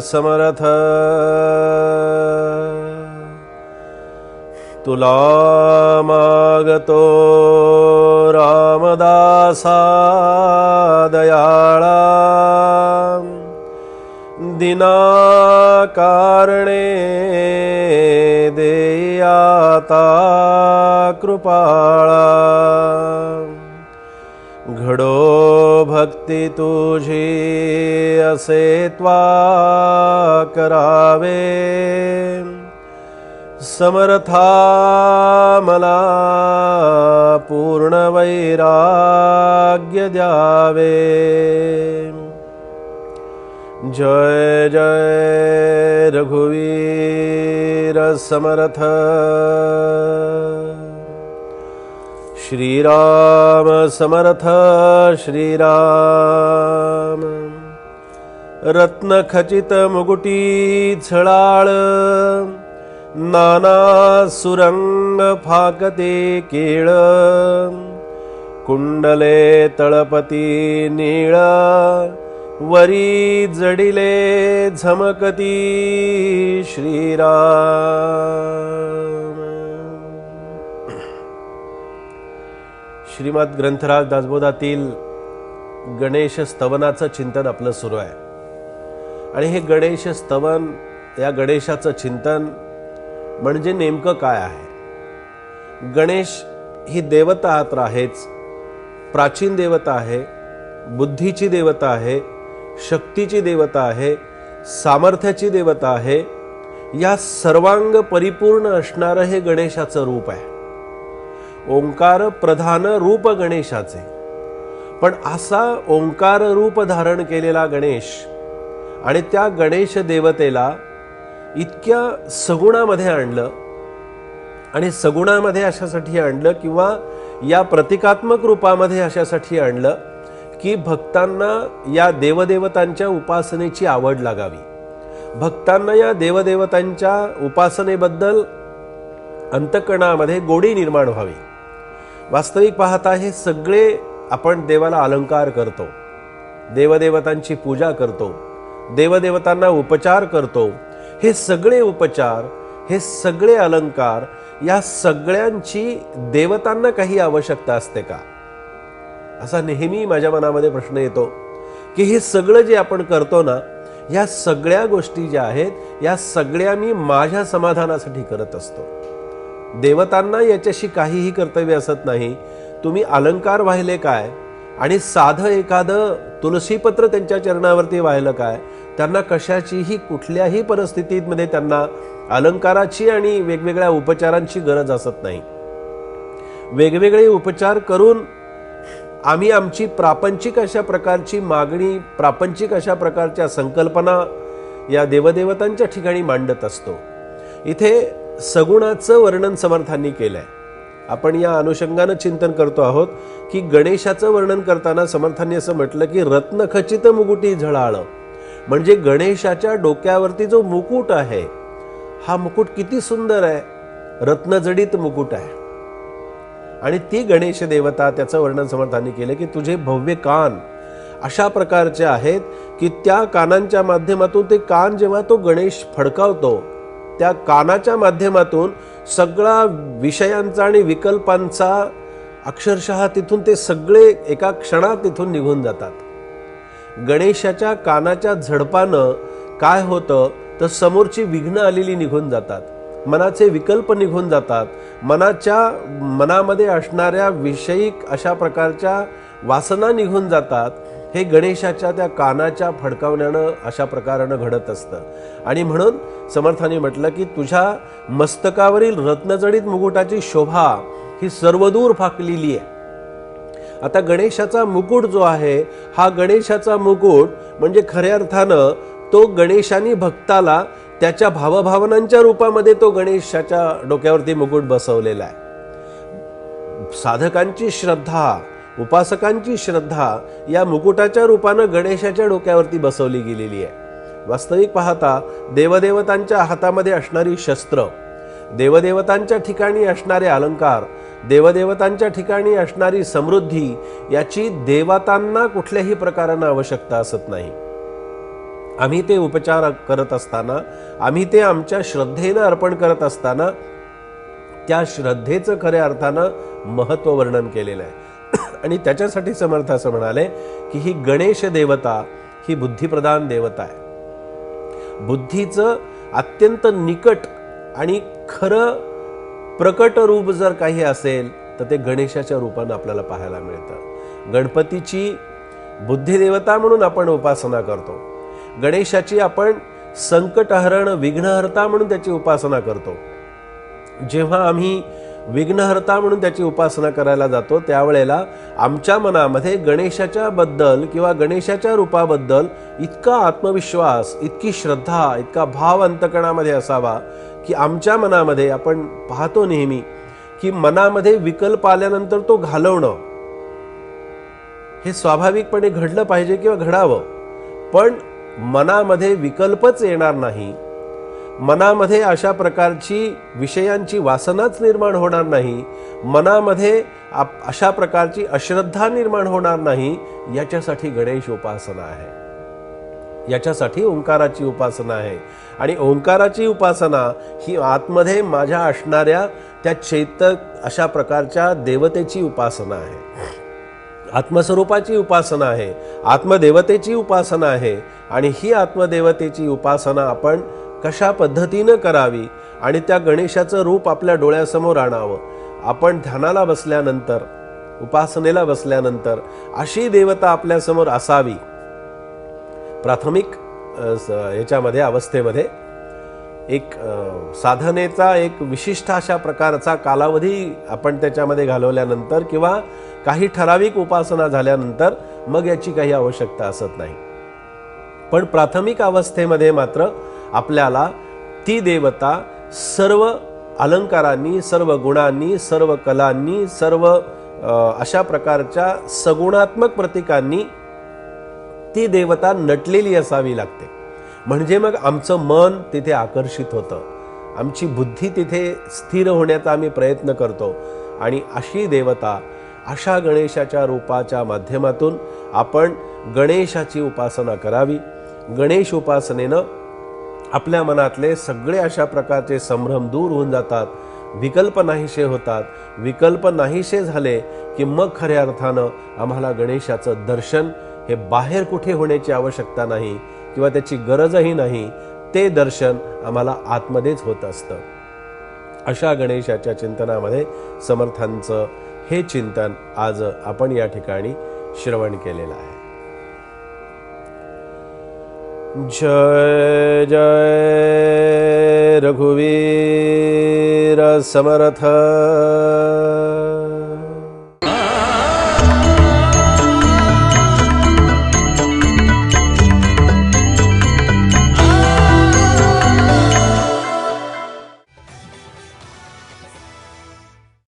समर्थ तुला मागतो रामदासा दयाळा दिना कारणे देयाता कृपाळा घडो भक्ती तुझी असे त्वा करावे समर्था मला पूर्ण वैराग्य द्यावे। जय जय रघुवीर समर्थ श्रीराम समर्थ श्रीराम रत्न खचित मुकुटी झळाळ नाना सुरंग फाकते केळ कुंडले तळपती नीळ वरी जडिले झमकती श्रीराम। श्रीमद ग्रंथराज दासबोधातील गणेश स्तवनाचं चिंतन आपलं सुरू आहे आणि हे गणेश स्तवन या गणेशाचं चिंतन म्हणजे नेमकं काय आहे। गणेश ही देवता तर आहेच, प्राचीन देवता आहे, बुद्धीची देवता आहे, शक्तीची देवता आहे, सामर्थ्याची देवता आहे। या सर्वांग परिपूर्ण असणारं हे गणेशाचं रूप आहे। ओंकार प्रधान रूप गणेशाचे, पण असा ओंकार रूप धारण केलेला गणेश आणि त्या गणेश देवतेला इतक्या सगुणामध्ये आणलं आणि सगुणामध्ये अशासाठी आणलं किंवा या प्रतिकात्मक रूपामध्ये अशासाठी आणलं की भक्तांना या देवदेवतांच्या उपासनेची आवड लागावी, भक्तांना या देवदेवतांच्या उपासनेबद्दल अंतःकरणामध्ये गोडी निर्माण व्हावी। वास्तविक पाहता हे सगळे आपण देवाला अलंकार करतो, देवदेवतांची पूजा करतो, देवदेवतांना उपचार करतो। हे सगळे उपचार, हे सगळे अलंकार, या सगळ्यांची देवतांना काही आवश्यकता असते का? असा नेहमी माझ्या मनामध्ये प्रश्न येतो की हे सगळं जे आपण करतो ना, या सगळ्या गोष्टी ज्या आहेत या सगळ्या मी माझ्या समाधानासाठी करत असतो। देवतांना याच्याशी काहीही कर्तव्य असत नाही। तुम्ही अलंकार वाहिले काय आणि साधं एखादं तुलसीपत्र त्यांच्या चरणावरती वाहिलं काय, त्यांना कशाचीही कुठल्याही परिस्थितीमध्ये त्यांना अलंकाराची आणि वेगवेगळ्या उपचारांची गरज असत नाही। वेगवेगळे उपचार करून आम्ही आमची प्रापंचिक अशा प्रकारची मागणी, प्रापंचिक अशा प्रकारच्या संकल्पना या देवदेवतांच्या ठिकाणी मांडत असतो। इथे सगुणाचं वर्णन समर्थांनी केलंय। आपण या अनुषंगानं चिंतन करतो आहोत की गणेशाचं वर्णन करताना समर्थांनी असं म्हटलं की रत्नखचित मुकुटी झळाळ, म्हणजे गणेशाच्या डोक्यावरती जो मुकुट आहे हा मुकुट किती सुंदर आहे, रत्नजडित मुकुट आहे। आणि ती गणेश देवता, त्याचं वर्णन समर्थांनी केलं की तुझे भव्य कान अशा प्रकारचे आहेत की त्या कानांच्या माध्यमातून ते कान जेव्हा तो गणेश फडकावतो त्या कानाच्या माध्यमातून सगळा विषयांचा आणि विकल्पांचा अक्षरशः तिथून ते सगळे एका क्षणात तिथून निघून जातात। गणेशाच्या कानाच्या झडपानं काय होतं तर समोरची विघ्न आलेली निघून जातात, मनाचे विकल्प निघून जातात, मनामध्ये असणाऱ्या विषयिक अशा प्रकारच्या वासना निघून जातात। हे गणेशाच्या त्या कानाच्या फडकावण्यानं अशा प्रकारानं घडत असतं। आणि म्हणून समर्थांनी म्हटलं की तुझ्या मस्तकावरील रत्नजडित मुकुटाची शोभा ही सर्वदूर फाकलेली आहे। आता गणेशाचा मुकुट जो आहे हा गणेशाचा मुकुट म्हणजे खऱ्या अर्थानं तो गणेशानी भक्ताला त्याच्या भावभावनांच्या रूपामध्ये तो गणेशाच्या डोक्यावरती मुकुट बसवलेला आहे। साधकांची श्रद्धा, उपासकांची श्रद्धा या मुकुटाच्या रूपानं गणेशाच्या डोक्यावरती बसवली गेलेली आहे। वास्तविक पाहता देवदेवतांच्या हातामध्ये असणारी शस्त्र, देवदेवतांच्या ठिकाणी असणारे अलंकार, देवदेवतांच्या ठिकाणी असणारी समृद्धी याची देवतांना कुठल्याही प्रकारानं आवश्यकता असत नाही। आम्ही ते उपचार करत असताना, आम्ही ते आमच्या श्रद्धेनं अर्पण करत असताना त्या श्रद्धेचं खऱ्या अर्थानं महत्त्व वर्णन केलेलं आहे. आणि त्याच्यासाठी समर्थ असं म्हणाले की ही गणेश देवता ही बुद्धिप्रधान देवता आहे. बुद्धीचं अत्यंत निकट आणि खरं प्रकट रूप जर काही असेल तर ते गणेशाच्या रूपानं आपल्याला पाहायला मिळतं. गणपतीची बुद्धिदेवता म्हणून आपण उपासना करतो. गणेशाची आपण संकटहरण विघ्नहर्ता म्हणून त्याची उपासना करतो. जेव्हा आम्ही विघ्नहर्ता म्हणून त्याची उपासना करायला जातो त्यावेळेला आमच्या मनामध्ये गणेशाच्या बद्दल किंवा गणेशाच्या रूपाबद्दल इतका आत्मविश्वास, इतकी श्रद्धा, इतका भाव अंतकणामध्ये असावा की आमच्या मनामध्ये, आपण पाहतो नेहमी की मनामध्ये विकल्प आल्यानंतर तो घालवणं हे स्वाभाविकपणे घडलं पाहिजे किंवा घडावं, पण मनामध्ये विकल्पच येणार नाही, मनामध्ये अशा प्रकारची विषयांची वासनाच निर्माण होणार नाही, मनामध्ये अशा प्रकारची अश्रद्धा निर्माण होणार नाही, याच्यासाठी गणेश उपासना आहे, याच्यासाठी ओंकाराची उपासना आहे. आणि ओंकाराची उपासना ही आतमध्ये माझ्या असणाऱ्या त्या चैतक अशा प्रकारच्या देवतेची उपासना आहे, आत्मस्वरूपाची उपासना आहे, आत्मदेवतेची उपासना आहे. आणि ही आत्मदेवतेची उपासना आपण कशा पद्धतीनं करावी आणि त्या गणेशाचं रूप आपल्या डोळ्यासमोर आणावं. आपण ध्यानाला बसल्यानंतर, उपासनेला बसल्यानंतर अशी देवता आपल्यासमोर असावी. प्राथमिक याच्यामध्ये अवस्थेमध्ये एक साधनेचा एक विशिष्ट अशा प्रकारचा कालावधी आपण त्याच्यामध्ये घालवल्यानंतर किंवा काही ठराविक उपासना झाल्यानंतर मग याची काही आवश्यकता असत नाही. पण प्राथमिक अवस्थेमध्ये मात्र आपल्याला ती देवता सर्व अलंकारांनी, सर्व गुणांनी, सर्व कलांनी, सर्व अशा प्रकारच्या सगुणात्मक प्रतीकांनी ती देवता नटलेली असावी लागते. म्हणजे मग आमचं मन तिथे आकर्षित होतं, आमची बुद्धी तिथे स्थिर होण्याचा आम्ही प्रयत्न करतो. आणि अशी देवता, अशा गणेशाच्या रूपाच्या माध्यमातून आपण गणेशाची उपासना करावी. गणेश उपासनेनं आपल्या मनातले सगळे अशा प्रकारचे संभ्रम दूर होऊन जातात, विकल्प नाहीसे होतात. विकल्प नाहीसे झाले की मग खऱ्या अर्थानं आम्हाला गणेशाचं दर्शन हे बाहेर कुठे होण्याची आवश्यकता नाही किंवा त्याची गरजही नाही, ते दर्शन आम्हाला आतमध्येच होत असतं. अशा गणेशाच्या चिंतनामध्ये समर्थांचं हे चिंतन आज आपण या ठिकाणी श्रवण केलेलं आहे. जय जय रघुवीर समर्थ.